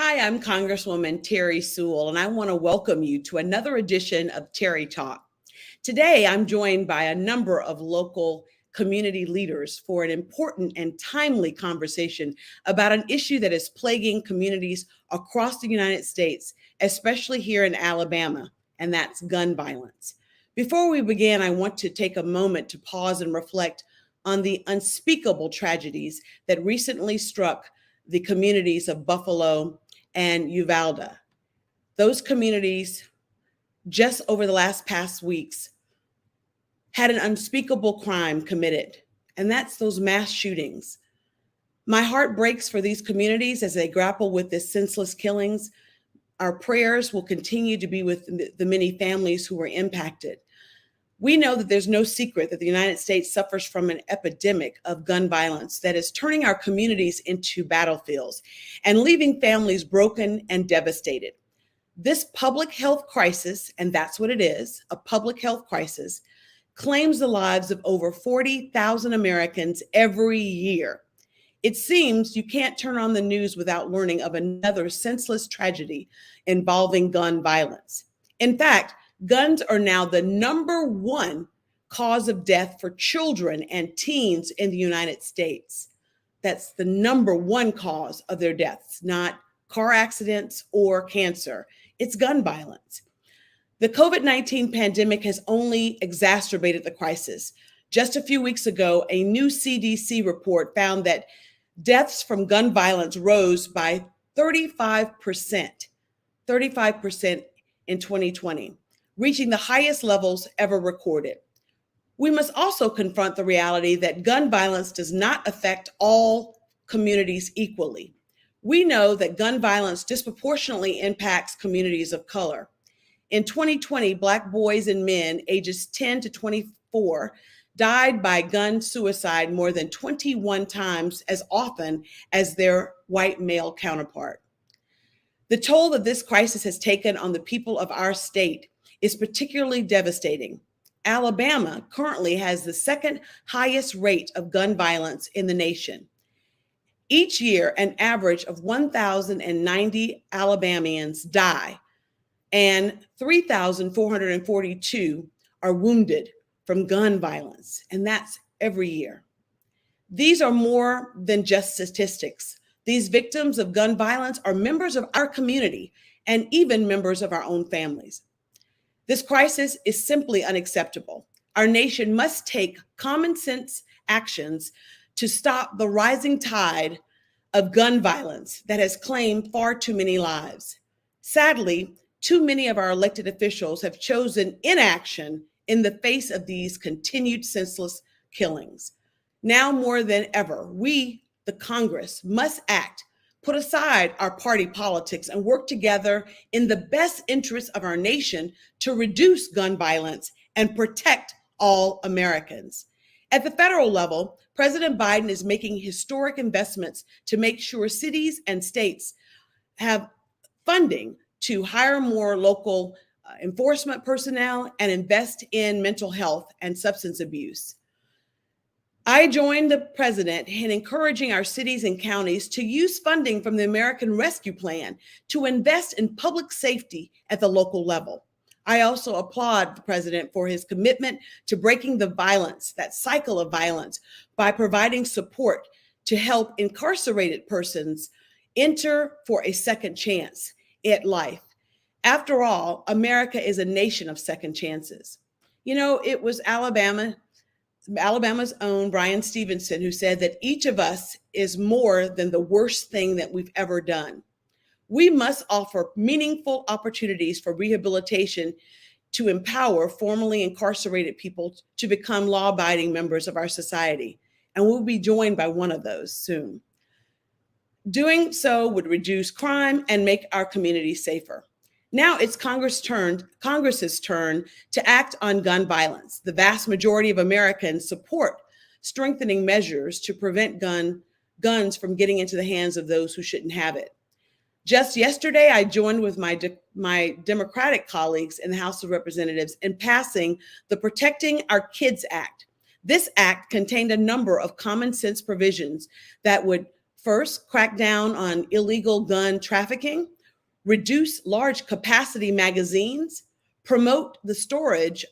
Hi, I'm Congresswoman Terry Sewell, and I want to welcome you to another edition of TerriTalk. Today, I'm joined by a number of local community leaders for an important and timely conversation about an issue that is plaguing communities across the United States, especially here in Alabama, and that's gun violence. Before we begin, I want to take a moment to pause and reflect on the unspeakable tragedies that recently struck the communities of Buffalo and Uvalde. Those communities, just over the past weeks, had an unspeakable crime committed, and that's those mass shootings. My heart breaks for these communities as they grapple with this senseless killings. Our prayers will continue to be with the many families who were impacted. We know that there's no secret that the United States suffers from an epidemic of gun violence that is turning our communities into battlefields and leaving families broken and devastated. This public health crisis, and that's what it is, a public health crisis, claims the lives of over 40,000 Americans every year. It seems you can't turn on the news without learning of another senseless tragedy involving gun violence. In fact, guns are now the number one cause of death for children and teens in the United States. That's the number one cause of their deaths, not car accidents or cancer. It's gun violence. The COVID-19 pandemic has only exacerbated the crisis. Just a few weeks ago, a new CDC report found that deaths from gun violence rose by 35% in 2020. Reaching the highest levels ever recorded. We must also confront the reality that gun violence does not affect all communities equally. We know that gun violence disproportionately impacts communities of color. In 2020, Black boys and men ages 10 to 24 died by gun suicide more than 21 times as often as their white male counterpart. The toll that this crisis has taken on the people of our state is particularly devastating. Alabama currently has the second highest rate of gun violence in the nation. Each year, an average of 1,090 Alabamians die, and 3,442 are wounded from gun violence, and that's every year. These are more than just statistics. These victims of gun violence are members of our community and even members of our own families. This crisis is simply unacceptable. Our nation must take common sense actions to stop the rising tide of gun violence that has claimed far too many lives. Sadly, too many of our elected officials have chosen inaction in the face of these continued senseless killings. Now more than ever, we, the Congress, must act, put aside our party politics, and work together in the best interests of our nation to reduce gun violence and protect all Americans. At the federal level, President Biden is making historic investments to make sure cities and states have funding to hire more local enforcement personnel and invest in mental health and substance abuse. I joined the president in encouraging our cities and counties to use funding from the American Rescue Plan to invest in public safety at the local level. I also applaud the president for his commitment to breaking the violence, that cycle of violence, by providing support to help incarcerated persons enter for a second chance at life. After all, America is a nation of second chances. You know, it was Alabama's own Brian Stevenson who said that each of us is more than the worst thing that we've ever done. We must offer meaningful opportunities for rehabilitation to empower formerly incarcerated people to become law abiding members of our society. And we'll be joined by one of those soon. Doing so would reduce crime and make our communities safer. Now it's Congress's turn to act on gun violence. The vast majority of Americans support strengthening measures to prevent guns from getting into the hands of those who shouldn't have it. Just yesterday, I joined with my Democratic colleagues in the House of Representatives in passing the Protecting Our Kids Act. This act contained a number of common sense provisions that would first crack down on illegal gun trafficking, reduce large capacity magazines, promote the safe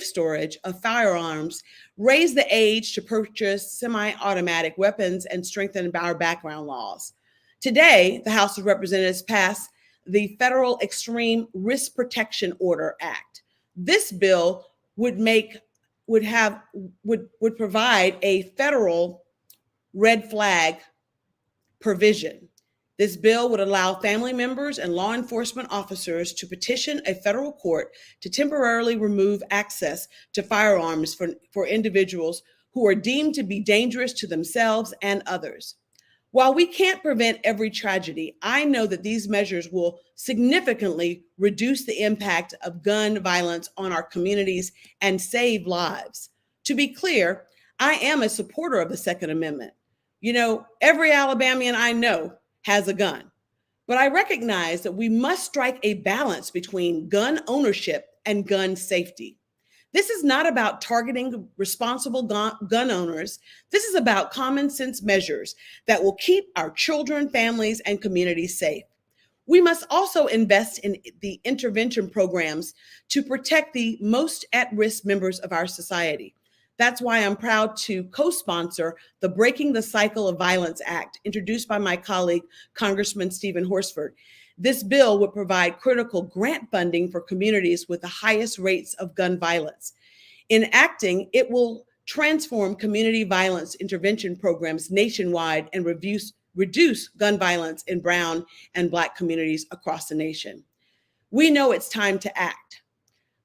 storage of firearms, raise the age to purchase semi-automatic weapons, and strengthen our background laws. Today, the House of Representatives passed the Federal Extreme Risk Protection Order Act. This bill would provide a federal red flag provision. This bill would allow family members and law enforcement officers to petition a federal court to temporarily remove access to firearms for individuals who are deemed to be dangerous to themselves and others. While we can't prevent every tragedy, I know that these measures will significantly reduce the impact of gun violence on our communities and save lives. To be clear, I am a supporter of the Second Amendment. You know, every Alabamian I know has a gun, but I recognize that we must strike a balance between gun ownership and gun safety. This is not about targeting responsible gun owners. This is about common sense measures that will keep our children, families, and communities safe. We must also invest in the intervention programs to protect the most at-risk members of our society. That's why I'm proud to co-sponsor the Breaking the Cycle of Violence Act, introduced by my colleague, Congressman Stephen Horsford. This bill would provide critical grant funding for communities with the highest rates of gun violence. In acting, it will transform community violence intervention programs nationwide and reduce gun violence in Brown and Black communities across the nation. We know it's time to act.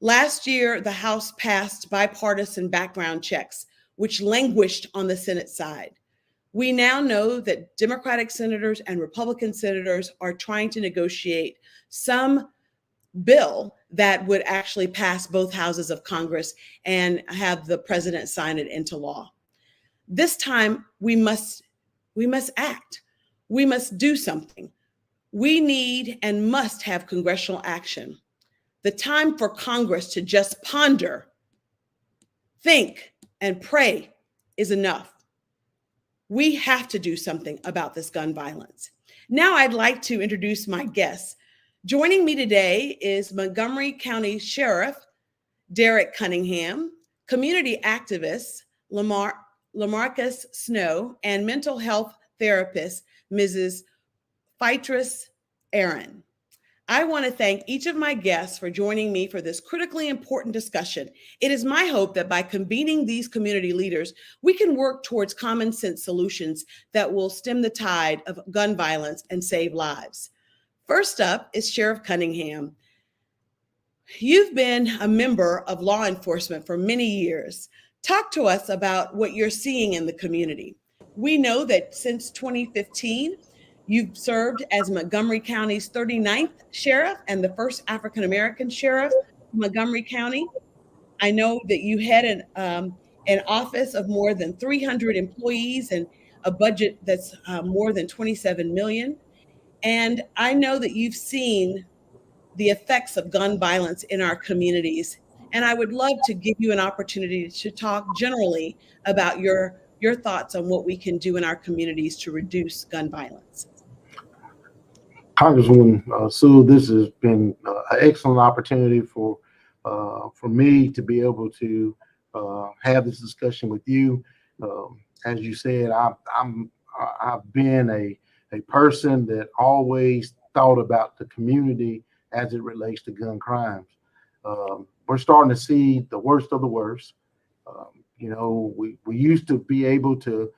Last year, the House passed bipartisan background checks, which languished on the Senate side. We now know that Democratic senators and Republican senators are trying to negotiate some bill that would actually pass both houses of Congress and have the president sign it into law. This time, we must act. We must do something. We need and must have congressional action. The time for Congress to just ponder, think, and pray is enough. We have to do something about this gun violence. Now I'd like to introduce my guests. Joining me today is Montgomery County Sheriff Derek Cunningham, community activist Lamarcus Snow, and mental health therapist Mrs. Phytris Aaron. I want to thank each of my guests for joining me for this critically important discussion. It is my hope that by convening these community leaders, we can work towards common sense solutions that will stem the tide of gun violence and save lives. First up is Sheriff Cunningham. You've been a member of law enforcement for many years. Talk to us about what you're seeing in the community. We know that since 2015, you've served as Montgomery County's 39th sheriff and the first African-American sheriff in Montgomery County. I know that you had an office of more than 300 employees and a budget that's more than 27 million. And I know that you've seen the effects of gun violence in our communities And I would love to give you an opportunity to talk generally about your thoughts on what we can do in our communities to reduce gun violence. Congresswoman Sewell, this has been an excellent opportunity for me to be able to have this discussion with you. As you said, I've been a person that always thought about the community as it relates to gun crimes. We're starting to see the worst of the worst. We used to be able to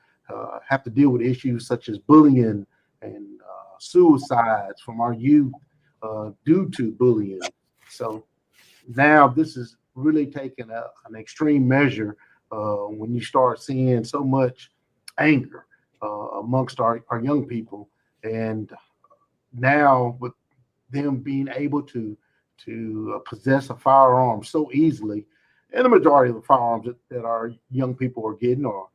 have to deal with issues such as bullying and suicides from our youth due to bullying. So now this is really taking an extreme measure when you start seeing so much anger amongst our young people. And now with them being able to possess a firearm so easily, and the majority of the firearms that our young people are getting are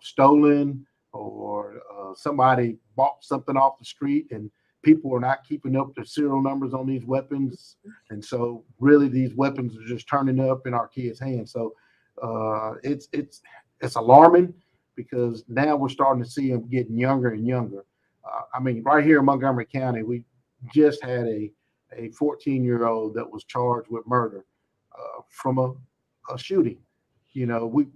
stolen, or somebody bought something off the street and people are not keeping up the serial numbers on these weapons, and so really these weapons are just turning up in our kids' hands. So it's alarming because now we're starting to see them getting younger and younger. I mean, right here in Montgomery County, we just had a 14-year-old that was charged with murder from a shooting. We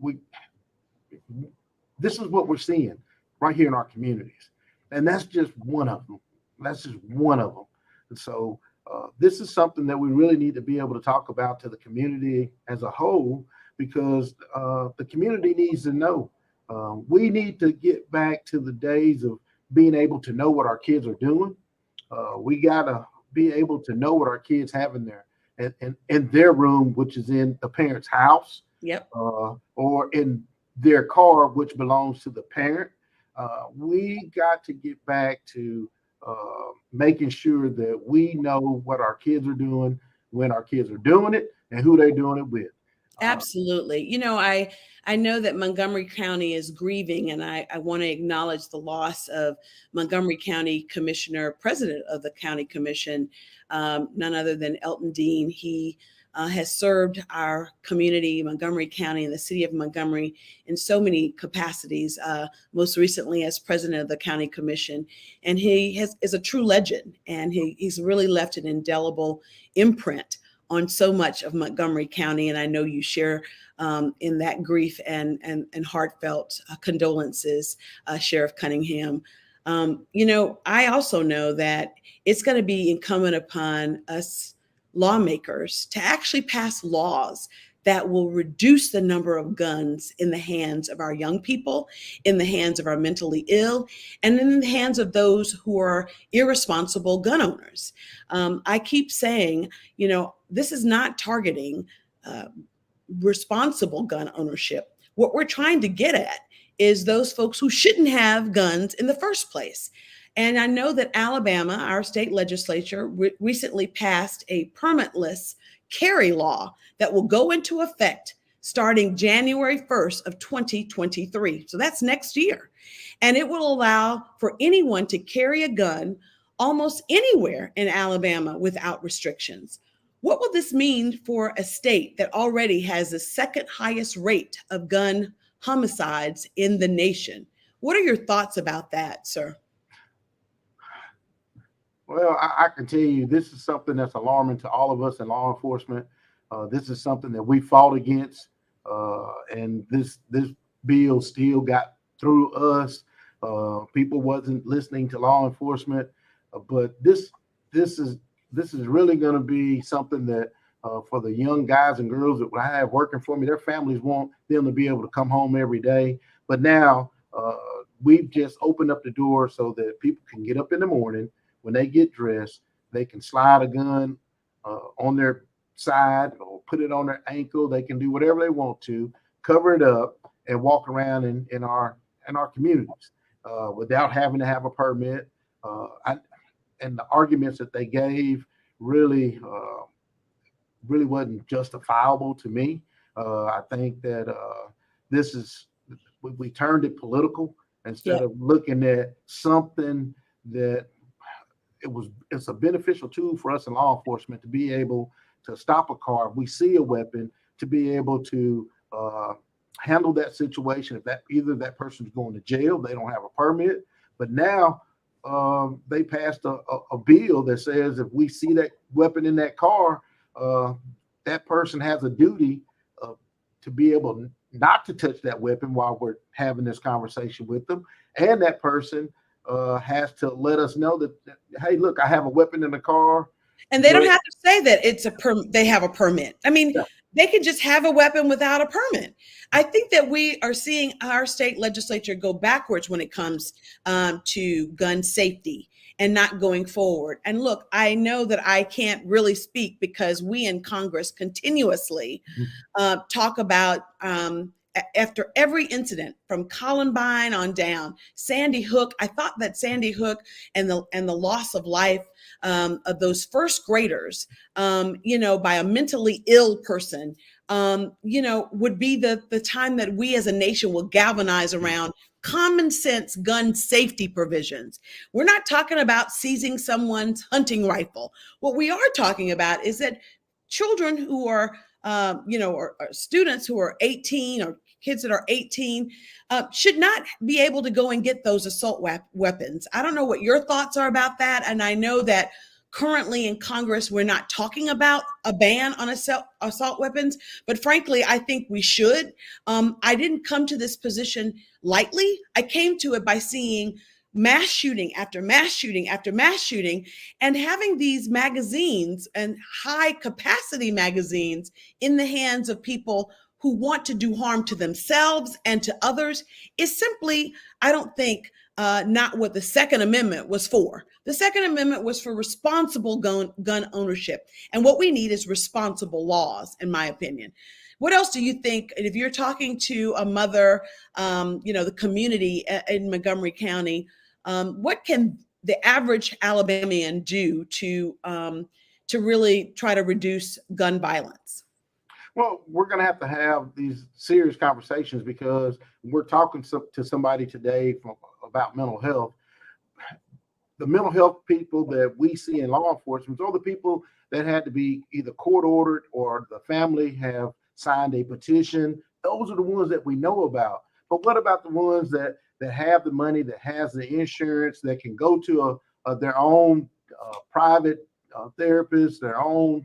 this is what we're seeing right here in our communities, and that's just one of them. That's just one of them. And so this is something that we really need to be able to talk about to the community as a whole, because the community needs to know. We need to get back to the days of being able to know what our kids are doing. We gotta be able to know what our kids have in there and in their room, which is in the parent's house, Yep. or in their car, which belongs to the parent. We got to get back to making sure that we know what our kids are doing, when our kids are doing it, and who they're doing it with. Uh, Absolutely. I know that Montgomery County is grieving, and I want to acknowledge the loss of Montgomery County Commissioner, President of the County Commission, none other than Elton Dean. He has served our community, Montgomery County, and the city of Montgomery in so many capacities. Most recently as president of the county commission, and is a true legend, and he's really left an indelible imprint on so much of Montgomery County. And I know you share in that grief and heartfelt condolences, Sheriff Cunningham. I also know that it's going to be incumbent upon us lawmakers to actually pass laws that will reduce the number of guns in the hands of our young people, in the hands of our mentally ill, and in the hands of those who are irresponsible gun owners. I keep saying, this is not targeting uh, responsible gun ownership. What we're trying to get at is those folks who shouldn't have guns in the first place. And I know that Alabama, our state legislature, recently passed a permitless carry law that will go into effect starting January 1st of 2023. So that's next year. And it will allow for anyone to carry a gun almost anywhere in Alabama without restrictions. What will this mean for a state that already has the second highest rate of gun homicides in the nation? What are your thoughts about that, sir? well, I can tell you this is something that's alarming to all of us in law enforcement. This is something that we fought against, and this bill still got through us. People wasn't listening to law enforcement, but this is this is really going to be something that for the young guys and girls that I have working for me, their families want them to be able to come home every day. But now we've just opened up the door so that people can get up in the morning when they get dressed, they can slide a gun on their side or put it on their ankle. They can do whatever they want to, cover it up, and walk around in our communities without having to have a permit. And the arguments that they gave really really wasn't justifiable to me. I think that this is we turned it political instead Yeah. of looking at something that it's a beneficial tool for us in law enforcement to be able to stop a car, if we see a weapon, to be able to handle that situation. If that either that person's going to jail, they don't have a permit, but now they passed a bill that says if we see that weapon in that car, that person has a duty to be able not to touch that weapon while we're having this conversation with them, and that person has to let us know that, hey, look, I have a weapon in the car. And they don't have to say that it's they have a permit. I mean, Yeah. They can just have a weapon without a permit. I think that we are seeing our state legislature go backwards when it comes to gun safety and not going forward. And look, I know that I can't really speak because we in Congress continuously talk about after every incident from Columbine on down, Sandy Hook. I thought that Sandy Hook and the loss of life of those first graders, by a mentally ill person, would be the time that we as a nation will galvanize around common sense gun safety provisions. We're not talking about seizing someone's hunting rifle. What we are talking about is that children who are or students who are 18 or kids that are 18 should not be able to go and get those assault weapons. I don't know what your thoughts are about that. And I know that currently in Congress, we're not talking about a ban on assault weapons, but frankly, I think we should. I didn't come to this position lightly. I came to it by seeing mass shooting after mass shooting after mass shooting, and having these magazines and high capacity magazines in the hands of people who want to do harm to themselves and to others is simply, I don't think, not what the Second Amendment was for. The Second Amendment was for responsible gun ownership. And what we need is responsible laws, in my opinion. What else do you think, if you're talking to a mother, the community in Montgomery County, what can the average Alabamian do to really try to reduce gun violence? Well, we're going to have these serious conversations because we're talking to somebody today about mental health. The mental health people that we see in law enforcement are the people that had to be either court ordered or the family have signed a petition. Those are the ones that we know about. But what about the ones that have the money, that has the insurance, that can go to their own private therapist, their own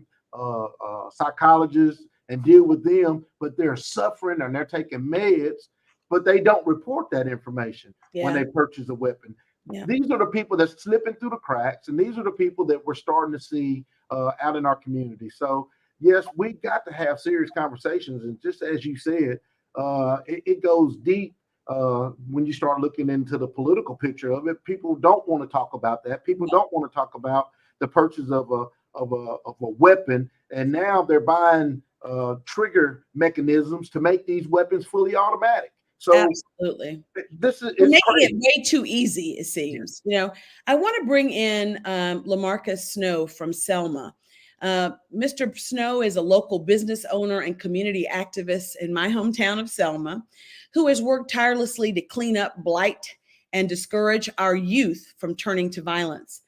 psychologist, and deal with them, but they're suffering and they're taking meds, but they don't report that information when they purchase a weapon. Yeah. These are the people that's slipping through the cracks, and these are the people that we're starting to see out in our community. So yes, we've got to have serious conversations, and just as you said, it goes deep when you start looking into the political picture of it. People don't want to talk about that. People don't want to talk about the purchase of a weapon, and now they're buying trigger mechanisms to make these weapons fully automatic. So absolutely, this is making it way too easy, it seems. I want to bring in LaMarcus Snow from Selma. Mr. Snow is a local business owner and community activist in my hometown of Selma, who has worked tirelessly to clean up blight and discourage our youth from turning to violence.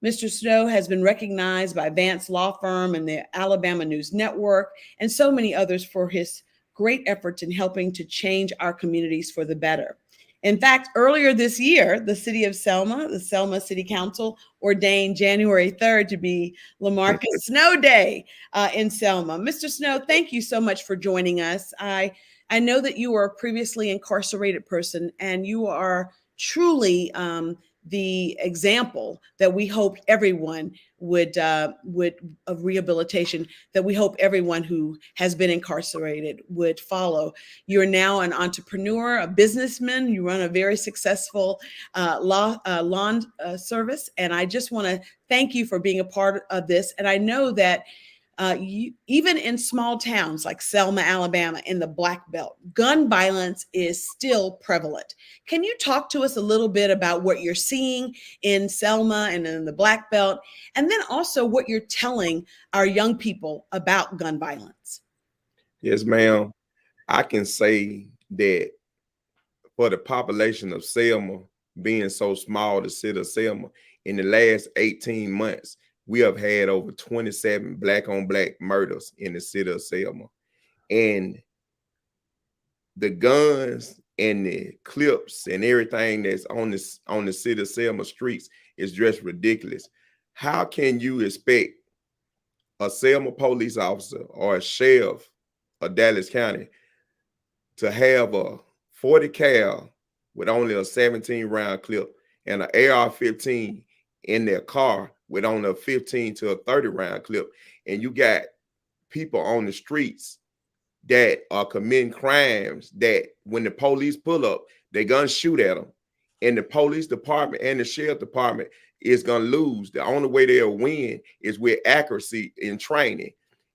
Mr. Snow has been recognized by Vance Law Firm and the Alabama News Network and so many others for his great efforts in helping to change our communities for the better. In fact, earlier this year, the city of Selma, the Selma City Council, ordained January 3rd to be LaMarcus Snow Day in Selma. Mr. Snow, thank you so much for joining us. I know that you were a previously incarcerated person, and you are truly the example that we hope everyone would of rehabilitation, that we hope everyone who has been incarcerated would follow. You're now an entrepreneur, a businessman. You run a very successful lawn service, and I just want to thank you for being a part of this. And I know that even in small towns like Selma, Alabama, in the Black Belt, gun violence is still prevalent. Can you talk to us a little bit about what you're seeing in Selma and in the Black Belt, and then also what you're telling our young people about gun violence? Yes, ma'am. I can say that for the population of Selma being so small, the city of Selma, in the last 18 months, we have had over 27 black on black murders in the city of Selma. And the guns and the clips and everything that's on the city of Selma streets is just ridiculous. How can you expect a Selma police officer or a sheriff of Dallas County to have a 40 cal with only a 17 round clip and an AR-15 in their car with only a 15 to a 30 round clip, and you got people on the streets that are committing crimes that when the police pull up, they're gonna shoot at them, and the police department and the sheriff department is gonna lose. The only way they'll win is with accuracy in training.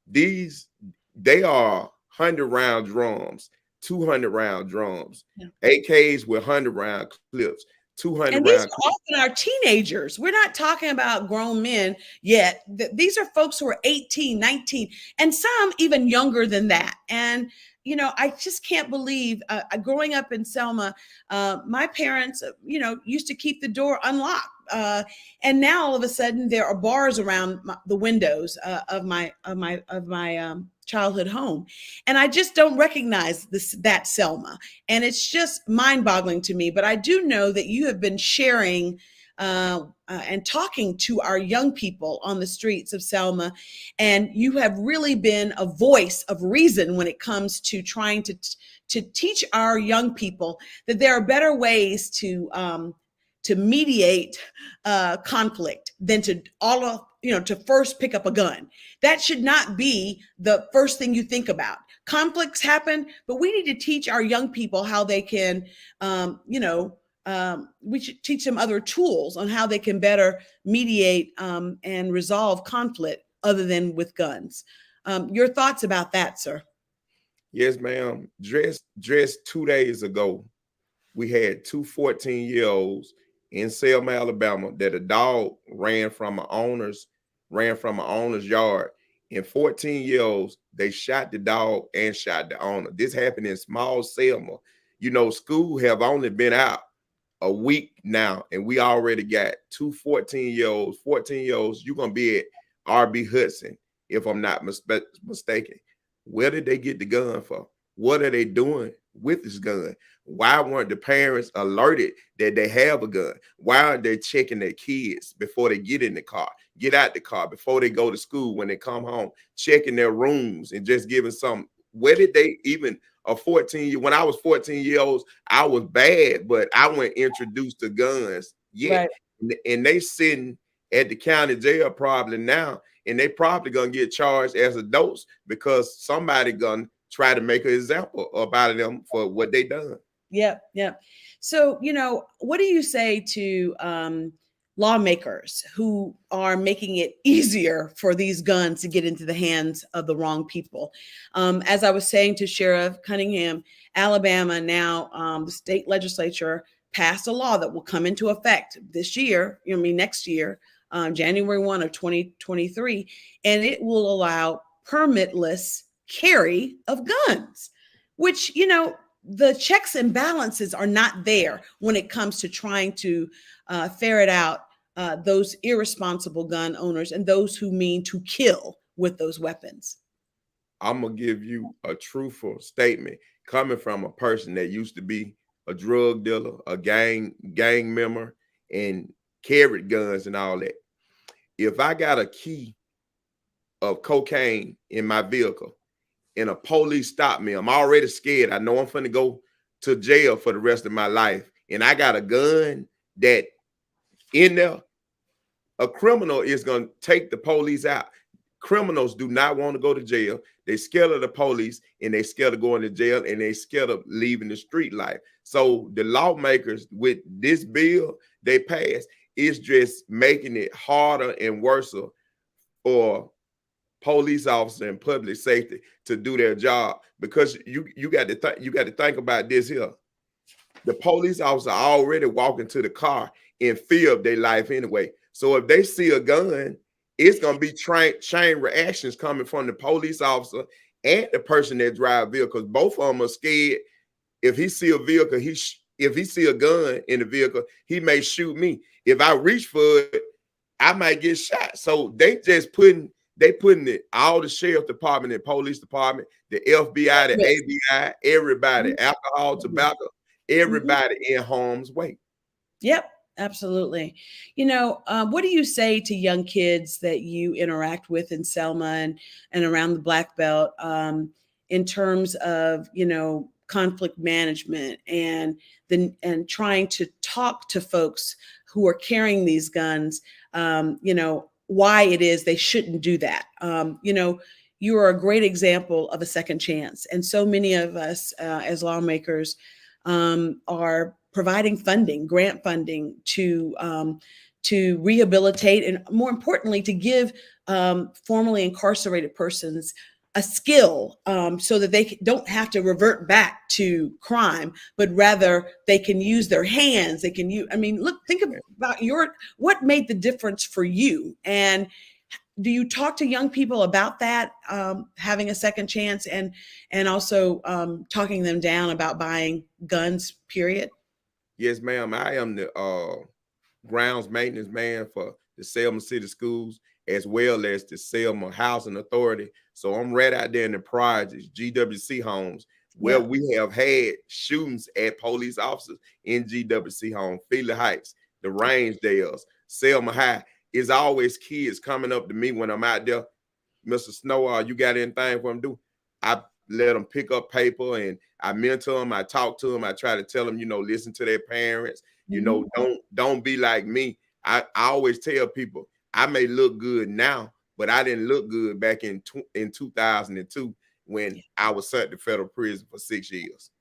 They are 100-round drums, 200-round drums, Yeah. AKs with 100-round clips, 200 And these round. are often our teenagers. We're not talking about grown men yet. These are folks who are 18, 19, and some even younger than that. And, you know, I just can't believe growing up in Selma, my parents, used to keep the door unlocked. And now all of a sudden there are bars around the windows of my childhood home. And I just don't recognize that Selma. And it's just mind boggling to me. But I do know that you have been sharing and talking to our young people on the streets of Selma. And you have really been a voice of reason when it comes to trying to teach our young people that there are better ways to mediate conflict than to first pick up a gun. That should not be the first thing you think about. Conflicts happen, but we need to teach our young people how they can, we should teach them other tools on how they can better mediate and resolve conflict other than with guns. Your thoughts about that, sir? Yes, ma'am. Just 2 days ago, we had two 14-year-olds in Selma, Alabama, that a dog ran from an owner's yard. And 14-year-olds, they shot the dog and shot the owner. This happened in small Selma. School have only been out a week now, and we already got two 14-year-olds. 14-year-olds, you're going to be at R.B. Hudson, if I'm not mistaken. Where did they get the gun from? What are they doing with this gun? Why weren't the parents alerted that they have a gun? Why aren't they checking their kids before they get in the car, get out the car, before they go to school, when they come home, checking their rooms and just giving some? Where did they even, when I was 14-year-olds, I was bad, but I wasn't introduced to guns yet. Right. And they sitting at the county jail probably now, and they probably gonna get charged as adults because somebody gonna try to make an example about them for what they done. Yep. So, what do you say to lawmakers who are making it easier for these guns to get into the hands of the wrong people? As I was saying to Sheriff Cunningham, Alabama, now the state legislature passed a law that will come into effect this year, next year, January 1 of 2023, and it will allow permitless carry of guns, which, the checks and balances are not there when it comes to trying to ferret out those irresponsible gun owners and those who mean to kill with those weapons. I'm going to give you a truthful statement coming from a person that used to be a drug dealer, a gang member, and carried guns and all that. If I got a key of cocaine in my vehicle and a police stop me, I'm already scared. I know I'm finna go to jail for the rest of my life. And I got a gun that in there, a criminal is going to take the police out. Criminals do not want to go to jail. They scared of the police, and they scared of going to jail, and they scared of leaving the street life. So the lawmakers with this bill they passed is just making it harder and worse for police officer and public safety to do their job, because you got to think about this here. The police officer already walking to the car in fear of their life anyway. So if they see a gun, it's gonna be chain reactions coming from the police officer and the person that drive vehicles. Both of them are scared. If he see a vehicle, if he see a gun in the vehicle, he may shoot me. If I reach for it, I might get shot. So they putting it, all the sheriff department and police department, the FBI, the Yes. ABI, everybody, alcohol, Mhm. tobacco, Mhm. everybody in harm's way. Yep, absolutely. What do you say to young kids that you interact with in Selma and around the Black Belt, in terms of, conflict management and trying to talk to folks who are carrying these guns, why it is they shouldn't do that. You are a great example of a second chance. And so many of us, as lawmakers, are providing funding, grant funding to rehabilitate, and more importantly, to give formerly incarcerated persons a skill, so that they don't have to revert back to crime, but rather they can use their hands. They can use. I mean, look, think about what made the difference for you, and do you talk to young people about that, having a second chance, and also talking them down about buying guns, period? Yes, ma'am. I am the grounds maintenance man for the Selma City Schools, as well as the Selma Housing Authority. So I'm right out there in the projects, GWC homes, where Yeah. we have had shootings at police officers in GWC homes, Feely Heights, the Rangedales, Selma High. It's always kids coming up to me when I'm out there. Mr. Snow, you got anything for them to do? I let them pick up paper and I mentor them. I talk to them. I try to tell them, listen to their parents. Mhm. Don't be like me. I always tell people I may look good now, but I didn't look good back in 2002 when I was sent to federal prison for 6 years.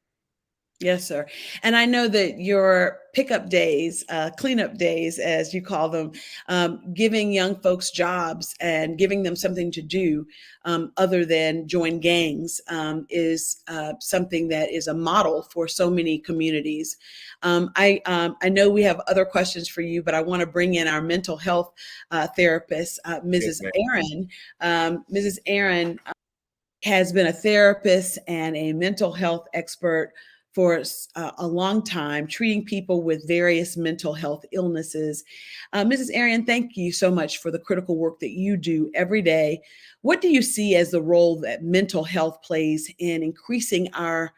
Yes, sir. And I know that your pickup days, cleanup days, as you call them, giving young folks jobs and giving them something to do, other than join gangs, is something that is a model for so many communities. I know we have other questions for you, but I want to bring in our mental health therapist, Yes, Mrs. ma'am. Aaron. Mrs. Aaron has been a therapist and a mental health expert for a long time, treating people with various mental health illnesses. Mrs. Arian, thank you so much for the critical work that you do every day. What do you see as the role that mental health plays in increasing or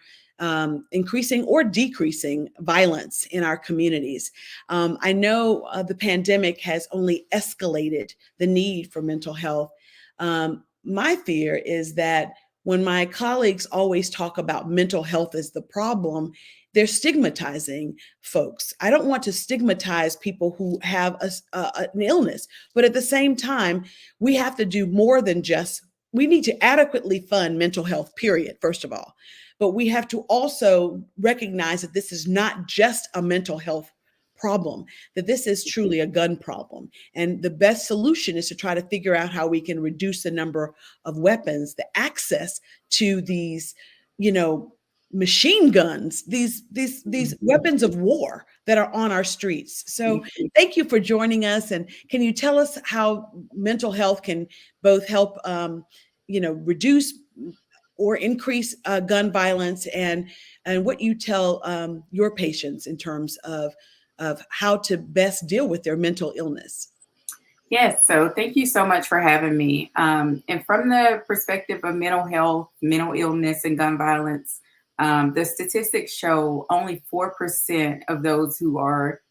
decreasing violence in our communities? I know the pandemic has only escalated the need for mental health. My fear is that when my colleagues always talk about mental health as the problem, they're stigmatizing folks. I don't want to stigmatize people who have an illness, but at the same time, we have to do more than just, we need to adequately fund mental health, period, first of all. But we have to also recognize that this is not just a mental health problem, that this is truly a gun problem. And the best solution is to try to figure out how we can reduce the number of weapons, the access to these, machine guns, these weapons of war that are on our streets. So thank you for joining us. And can you tell us how mental health can both help, reduce or increase gun violence, and what you tell your patients in terms of how to best deal with their mental illness? Yes, so thank you so much for having me. And from the perspective of mental health, mental illness, and gun violence, the statistics show only 4% of those who are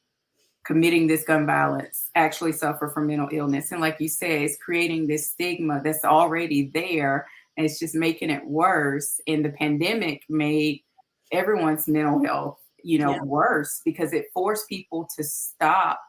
committing this gun violence actually suffer from mental illness. And like you said, it's creating this stigma that's already there, and it's just making it worse. And the pandemic made everyone's mental health, Yeah. worse because it forced people to stop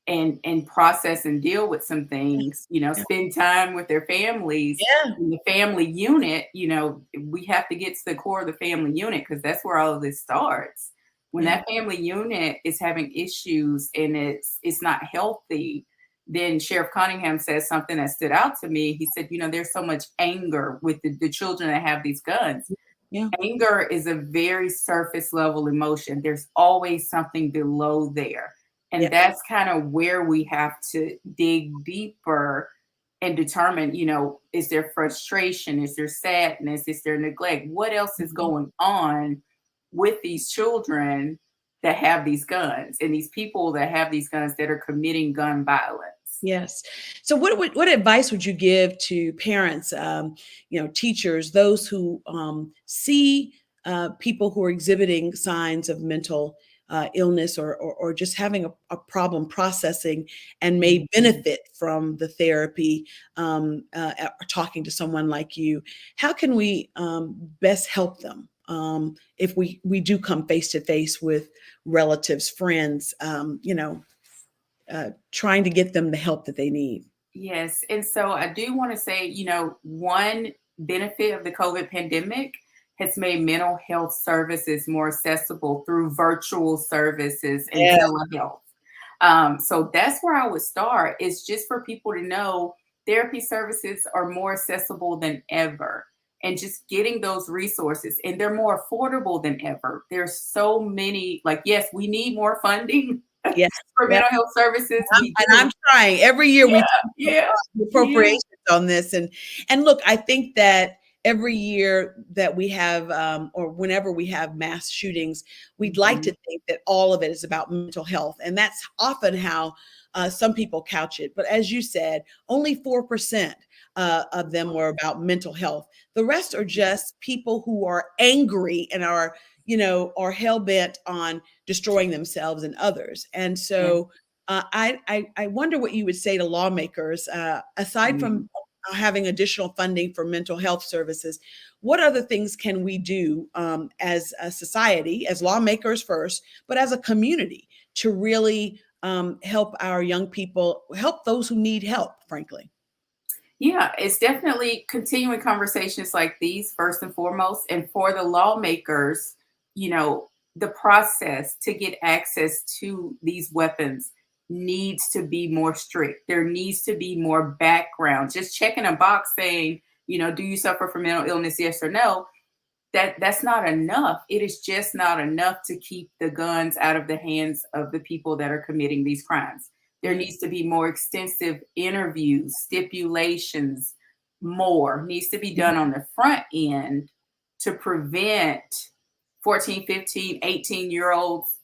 and process and deal with some things, Yeah. spend time with their families. Yeah. In the family unit, we have to get to the core of the family unit because that's where all of this starts. When Yeah. that family unit is having issues and it's not healthy, then Sheriff Cunningham says something that stood out to me. He said, there's so much anger with the children that have these guns. Yeah. Anger is a very surface level emotion. There's always something below there. And Yeah. that's kind of where we have to dig deeper and determine, is there frustration? Is there sadness? Is there neglect? What else is going on with these children that have these guns and these people that have these guns that are committing gun violence. Yes. So what advice would you give to parents, teachers, those who see people who are exhibiting signs of mental illness or just having a problem processing and may benefit from the therapy, talking to someone like you? How can we best help them if we do come face to face with relatives, friends, trying to get them the help that they need? Yes. And so I do want to say, one benefit of the COVID pandemic has made mental health services more accessible through virtual services and Yeah. telehealth. So that's where I would start, is just for people to know therapy services are more accessible than ever, and just getting those resources, and they're more affordable than ever. There's so many, like, yes, we need more funding Yes. for Yeah. mental health services. We do. I'm trying every year. We Yeah. appropriations on this, and look, I think that every year that we have or whenever we have mass shootings, we'd like to think that all of it is about mental health, and that's often how some people couch it. But as you said, only 4% of them were about mental health. The rest are just people who are angry and are hell-bent on destroying themselves and others. And so I wonder what you would say to lawmakers, aside from having additional funding for mental health services. What other things can we do as a society, as lawmakers first, but as a community, to really help our young people, help those who need help, frankly? Yeah, it's definitely continuing conversations like these, first and foremost. And for the lawmakers, the process to get access to these weapons needs to be more strict. There needs to be more background. Just checking a box saying, do you suffer from mental illness, yes or no? That's not enough. It is just not enough to keep the guns out of the hands of the people that are committing these crimes. There needs to be more extensive interviews, stipulations, more needs to be done on the front end to prevent 14, 15, 18-year-olds,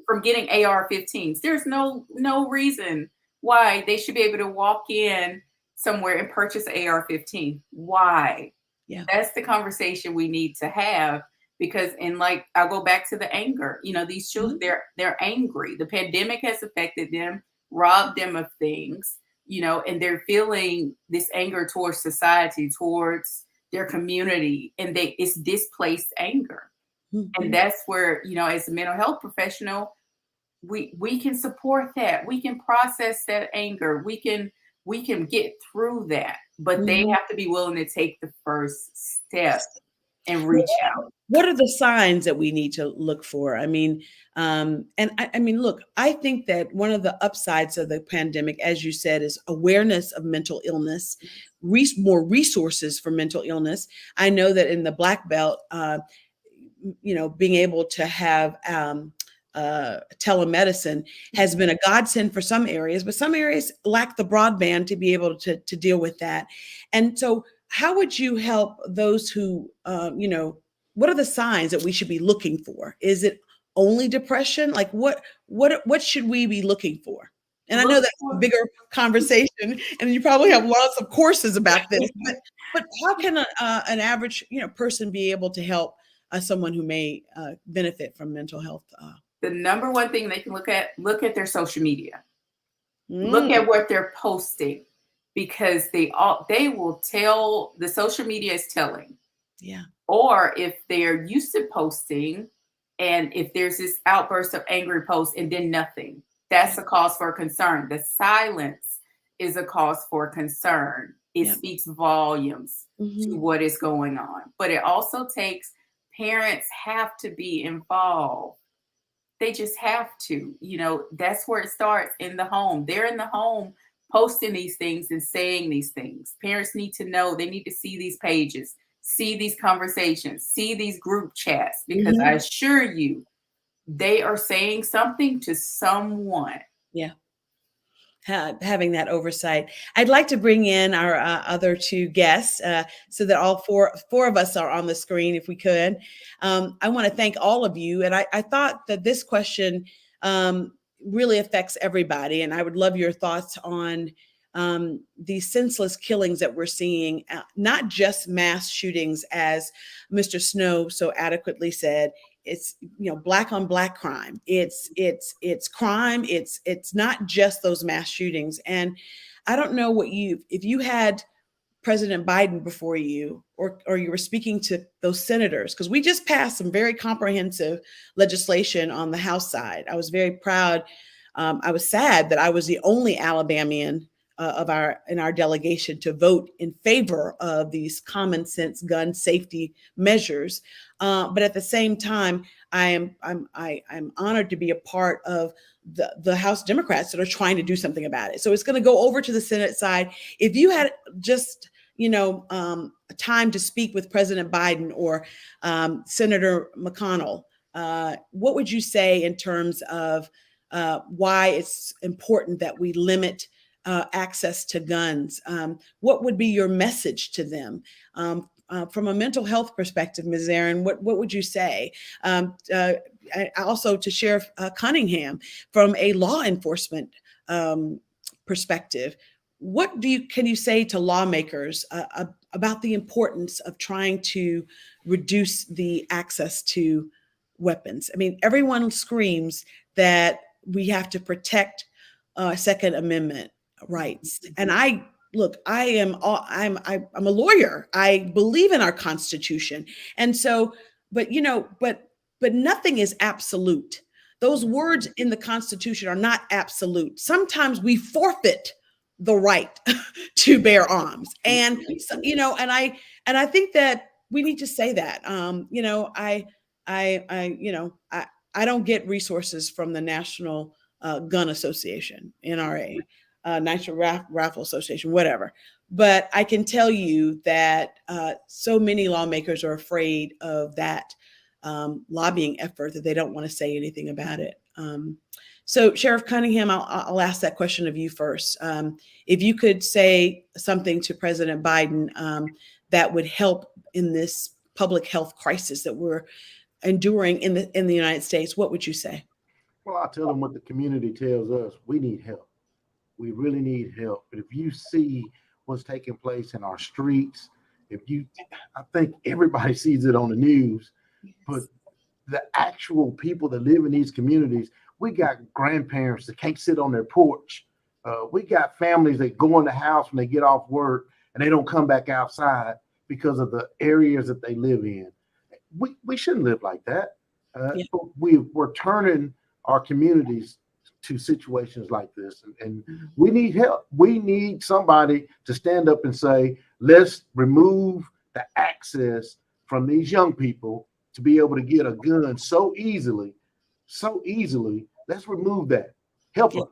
from getting AR-15s. There's no reason why they should be able to walk in somewhere and purchase an AR-15. Why? Yeah. That's the conversation we need to have, because, and like, I'll go back to the anger. These children, they're angry. The pandemic has affected them, robbed them of things, and they're feeling this anger towards society, towards their community, and it's displaced anger. And that's where, as a mental health professional, we can support that. We can process that anger. We can get through that, but they have to be willing to take the first step and reach out. What are the signs that we need to look for? I mean, look, I think that one of the upsides of the pandemic, as you said, is awareness of mental illness, more resources for mental illness. I know that in the Black Belt, being able to have telemedicine has been a godsend for some areas, but some areas lack the broadband to be able to deal with that. And so how would you help those who, what are the signs that we should be looking for? Is it only depression? Like what should we be looking for? And I know that's a bigger conversation, and you probably have lots of courses about this, but how can an average, person be able to help someone who may benefit from mental health? The number one thing they can look at their social media. Look at what they're posting, because they will tell, the social media is telling. Yeah. Or if they're used to posting, and if there's this outburst of angry posts and then nothing, that's a cause for concern. The silence is a cause for concern. It speaks volumes to what is going on. But it also takes, parents have to be involved. They just have to, that's where it starts, in the home. They're in the home posting these things and saying these things. Parents need to know, they need to see these pages, see these conversations, see these group chats, because I assure you, they are saying something to someone. Yeah. having that oversight. I'd like to bring in our other two guests so that all four of us are on the screen, if we could. I want to thank all of you. And I thought that this question really affects everybody. And I would love your thoughts on these senseless killings that we're seeing, not just mass shootings, as Mr. Snow so adequately said. It's, black on black crime. It's crime. It's not just those mass shootings. And I don't know if you had President Biden before you, or you were speaking to those senators, because we just passed some very comprehensive legislation on the House side. I was very proud. I was sad that I was the only Alabamian in our delegation to vote in favor of these common sense gun safety measures. But at the same time, I'm honored to be a part of the House Democrats that are trying to do something about it. So it's going to go over to the Senate side. If you had just time to speak with President Biden or Senator McConnell, what would you say in terms of why it's important that we limit access to guns? What would be your message to them? From a mental health perspective, Ms. Aaron, what would you say? Also to Sheriff Cunningham, from a law enforcement perspective, what can you say to lawmakers about the importance of trying to reduce the access to weapons? I mean, everyone screams that we have to protect Second Amendment rights, and I'm a lawyer. I believe in our Constitution, and so, but nothing is absolute. Those words in the Constitution are not absolute. Sometimes we forfeit the right to bear arms, and so, and I think that we need to say that. I don't get resources from the National Gun Association, NRA, National Rifle Association, whatever. But I can tell you that so many lawmakers are afraid of that lobbying effort that they don't want to say anything about it. So Sheriff Cunningham, I'll ask that question of you first. If you could say something to President Biden that would help in this public health crisis that we're enduring in the United States, what would you say? Well, I'll tell them what the community tells us. We need help. We really need help. But if you see what's taking place in our streets, I think everybody sees it on the news, but the actual people that live in these communities, we got grandparents that can't sit on their porch. We got families that go in the house when they get off work and they don't come back outside because of the areas that they live in. We shouldn't live like that. But we're turning our communities to situations like this, and we need help. We need somebody to stand up and say, let's remove the access from these young people to be able to get a gun so easily. Let's remove that. Help us.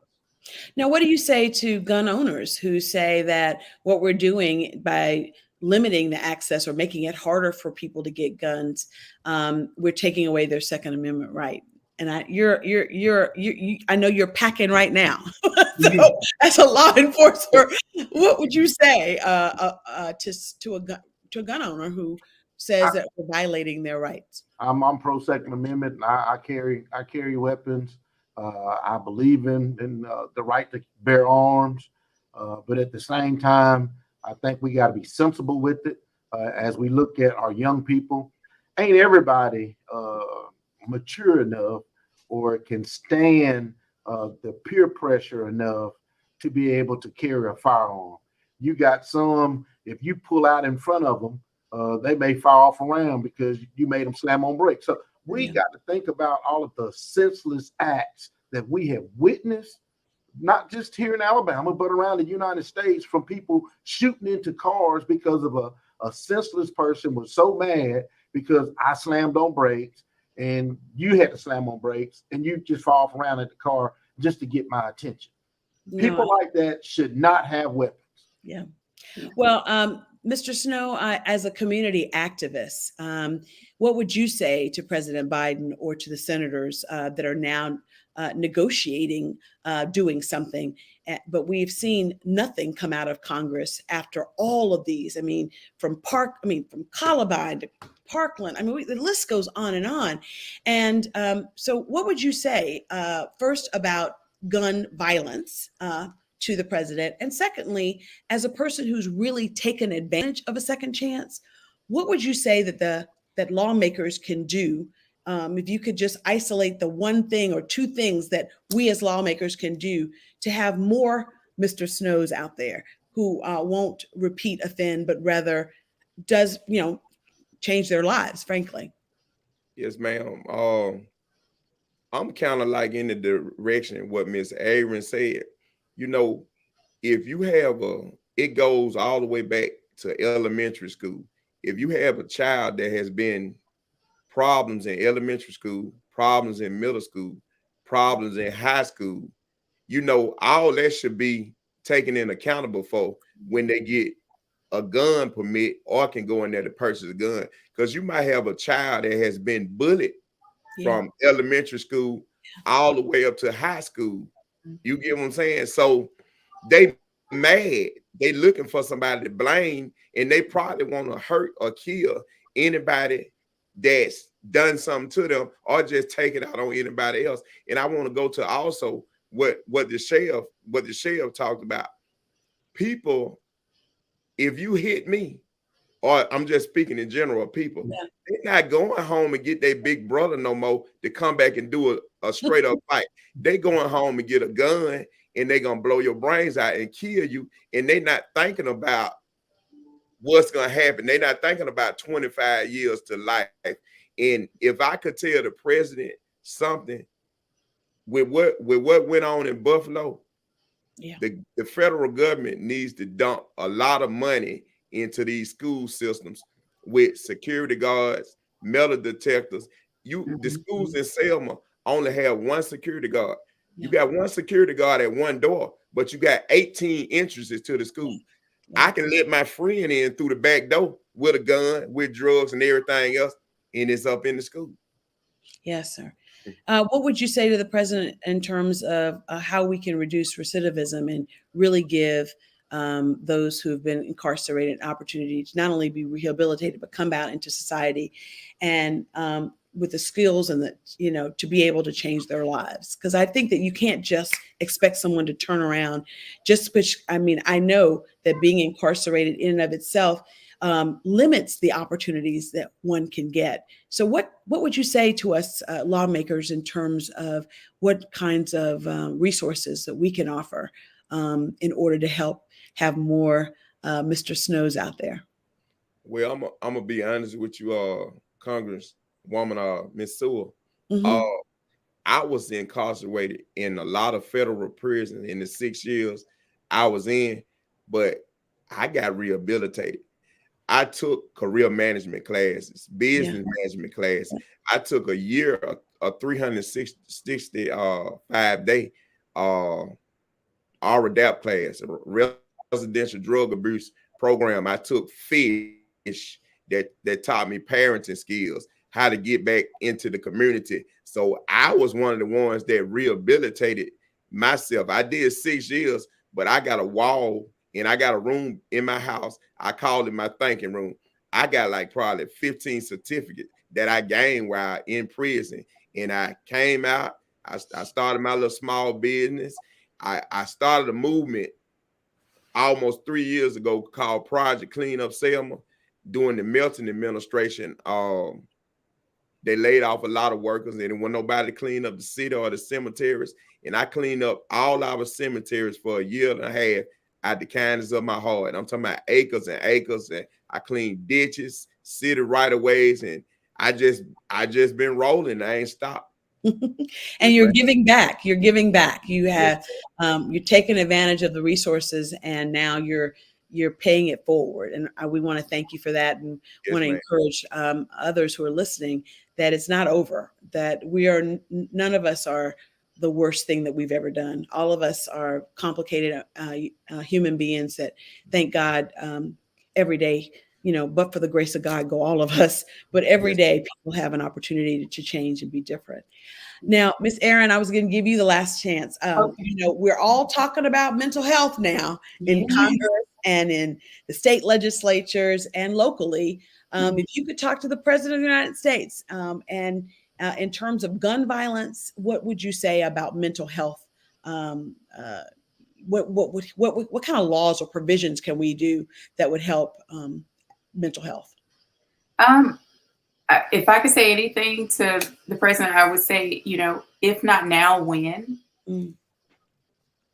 Now, what do you say to gun owners who say that what we're doing by limiting the access or making it harder for people to get guns, we're taking away their Second Amendment right? And I know you're packing right now. So as a law enforcer, what would you say to a gun owner who says that we're violating their rights? I'm pro Second Amendment, and I carry weapons. I believe in the right to bear arms, but at the same time, I think we got to be sensible with it as we look at our young people. Ain't everybody mature enough or can stand the peer pressure enough to be able to carry a firearm. You got some, if you pull out in front of them, they may fall off around because you made them slam on brakes. So we got to think about all of the senseless acts that we have witnessed, not just here in Alabama, but around the United States, from people shooting into cars because of a senseless person was so mad because I slammed on brakes and you had to slam on brakes and you just fall off around at the car just to get my attention. People like that should not have weapons. Yeah. Well, Mr. Snow, as a community activist, what would you say to President Biden or to the senators that are now negotiating doing something? But we've seen nothing come out of Congress after all of these. I mean, from Columbine to Parkland. I mean, the list goes on and on. And so, what would you say first about gun violence? To the president? And secondly, as a person who's really taken advantage of a second chance, what would you say that lawmakers can do? If you could just isolate the one thing or two things that we as lawmakers can do to have more Mr. Snows out there who won't repeat offend, but rather does, change their lives, frankly. Yes, ma'am. I'm kind of like in the direction of what Miss Aaron said. You know, if you have it goes all the way back to elementary school. If you have a child that has been problems in elementary school, problems in middle school, problems in high school, all that should be taken in accountable for when they get a gun permit or can go in there to purchase a gun. Because you might have a child that has been bullied from elementary school all the way up to high school. You get what I'm saying? So they mad. They looking for somebody to blame, and they probably want to hurt or kill anybody that's done something to them or just take it out on anybody else. And I want to go to also what the sheriff talked about. People, if you hit me, or I'm just speaking in general, people, they're not going home and get their big brother no more to come back and do a straight up fight. They going home and get a gun and they gonna blow your brains out and kill you. And they not thinking about what's gonna happen. They not thinking about 25 years to life. And if I could tell the president something with what went on in Buffalo, the federal government needs to dump a lot of money into these school systems with security guards, metal detectors. The schools in Selma only have one security guard. You got one security guard at one door, but you got 18 entrances to the school. I can let my friend in through the back door with a gun, with drugs and everything else, and it's up in the school. Yes, sir. What would you say to the president in terms of how we can reduce recidivism and really give those who have been incarcerated an opportunity to not only be rehabilitated, but come out into society and with the skills and to be able to change their lives? Because I think that you can't just expect someone to turn around I know that being incarcerated in and of itself limits the opportunities that one can get. So what would you say to us lawmakers in terms of what kinds of resources that we can offer in order to help have more Mr. Snows out there? Well, I'm gonna be honest with you, Congresswoman, Miss Sewell. I was incarcerated in a lot of federal prisons in the 6 years I was in, but I got rehabilitated. I took career management classes, business management classes. I took a year, a 365-day RADAP class, a residential drug abuse program. I took FISH that taught me parenting skills, how to get back into the community. So I was one of the ones that rehabilitated myself. I did 6 years, but I got a wall and I got a room in my house. I called it my thinking room. I got like probably 15 certificates that I gained while in prison. And I came out, I started my little small business. I started a movement almost 3 years ago called Project Clean Up Selma during the Milton administration. They laid off a lot of workers and there wasn't nobody to clean up the city or the cemeteries. And I cleaned up all our cemeteries for a year and a half out the kindness of my heart. I'm talking about acres and acres, and I cleaned ditches, city right-of-ways, and I just been rolling. I ain't stopped. And you're giving back. You're giving back. You have you're taking advantage of the resources, and now you're paying it forward. And we want to thank you for that, and want to encourage others who are listening that it's not over. That we are none of us are the worst thing that we've ever done. All of us are complicated human beings that, thank God, every day, but for the grace of God, go all of us. But every Yes. day, people have an opportunity to change and be different. Now, Miss Erin, I was going to give you the last chance. Okay. We're all talking about mental health now in Yeah. Congress and in the state legislatures and locally. If you could talk to the President of the United States and in terms of gun violence, what would you say about mental health? What kind of laws or provisions can we do that would help mental health? If I could say anything to the president, I would say, if not now, when? Mm.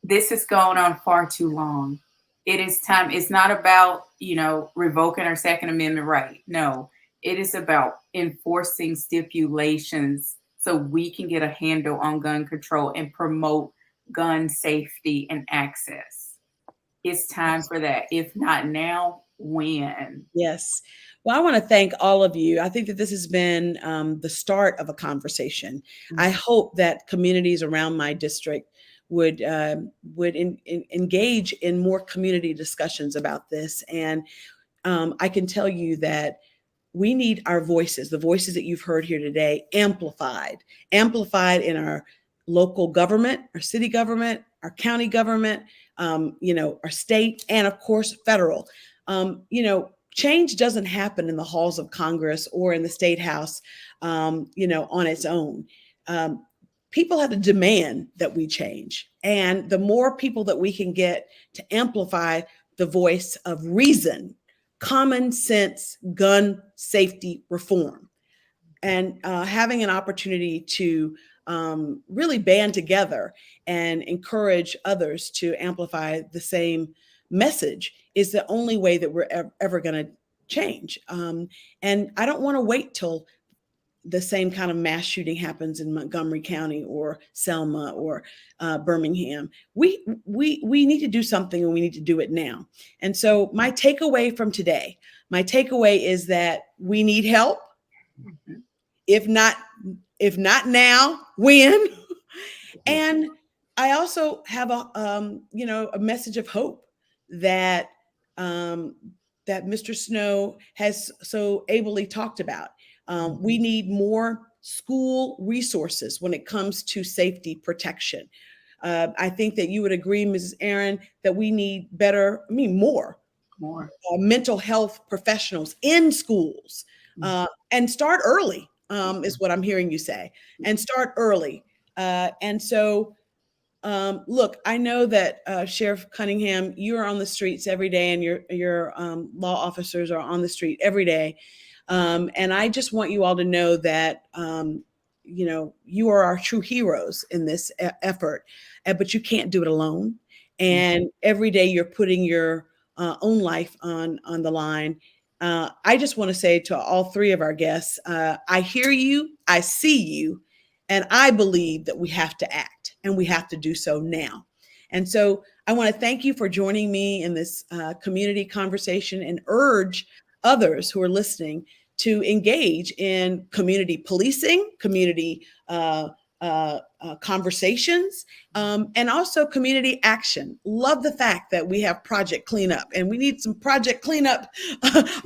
This has gone on far too long. It is time. It's not about, revoking our Second Amendment right. No, it is about enforcing stipulations so we can get a handle on gun control and promote gun safety and access. It's time for that. If not now, when? Yes. Well, I want to thank all of you. I think that this has been the start of a conversation. I hope that communities around my district would engage in more community discussions about this. And I can tell you that we need our voices, the voices that you've heard here today, amplified in our local government, our city government, our county government, our state, and of course, federal. Change doesn't happen in the halls of Congress or in the State House, on its own. People have to demand that we change. And the more people that we can get to amplify the voice of reason, common sense gun safety reform, and having an opportunity to really band together and encourage others to amplify the same message is the only way that we're ever going to change. And I don't want to wait till the same kind of mass shooting happens in Montgomery County or Selma or Birmingham. We need to do something, and we need to do it now. And so my takeaway from today, is that we need help. If not now, when? And I also have a message of hope that that Mr. Snow has so ably talked about. We need more school resources when it comes to safety protection. I think that you would agree, Mrs. Erin, that we need more mental health professionals in schools, and start early, is what I'm hearing you say, and start early. And so, look, I know that Sheriff Cunningham, you're on the streets every day, and your law officers are on the street every day. And I just want you all to know that, you are our true heroes in this effort, but you can't do it alone. And every day you're putting your own life on the line. I just want to say to all three of our guests, I hear you, I see you, and I believe that we have to act, and we have to do so now. And so I want to thank you for joining me in this community conversation, and urge others who are listening to engage in community policing, community conversations, and also community action. Love the fact that we have Project Cleanup, and we need some Project Cleanup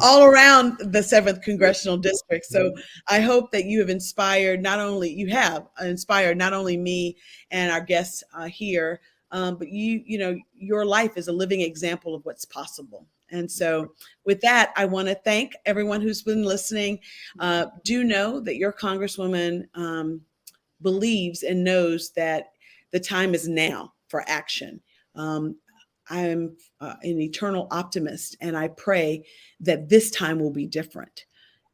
all around the 7th Congressional District. So I hope that you have inspired not only me and our guests here, but your life is a living example of what's possible. And so with that, I want to thank everyone who's been listening. Do know that your Congresswoman believes and knows that the time is now for action. I'm an eternal optimist, and I pray that this time will be different.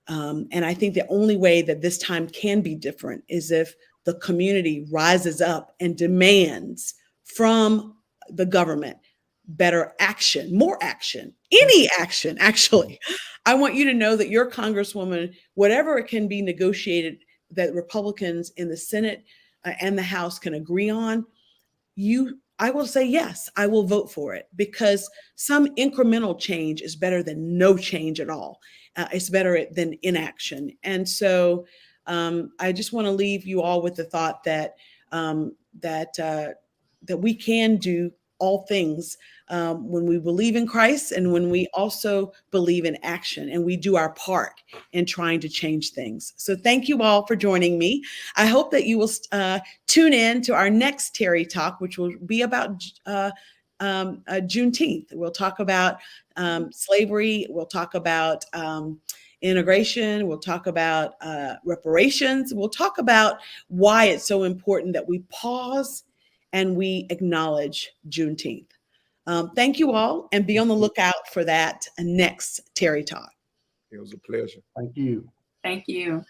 And I think the only way that this time can be different is if the community rises up and demands from the government better action, more action, any action, actually. I want you to know that your Congresswoman, whatever it can be negotiated that Republicans in the Senate and the House can agree on, I will say, yes, I will vote for it, because some incremental change is better than no change at all. It's better than inaction. And so I just want to leave you all with the thought that that we can do all things when we believe in Christ and when we also believe in action and we do our part in trying to change things. So thank you all for joining me. I hope that you will tune in to our next Terry Talk, which will be about Juneteenth. We'll talk about slavery. We'll talk about integration. We'll talk about reparations. We'll talk about why it's so important that we pause and we acknowledge Juneteenth. Thank you all, and be on the lookout for that next Terry Talk. It was a pleasure. Thank you. Thank you.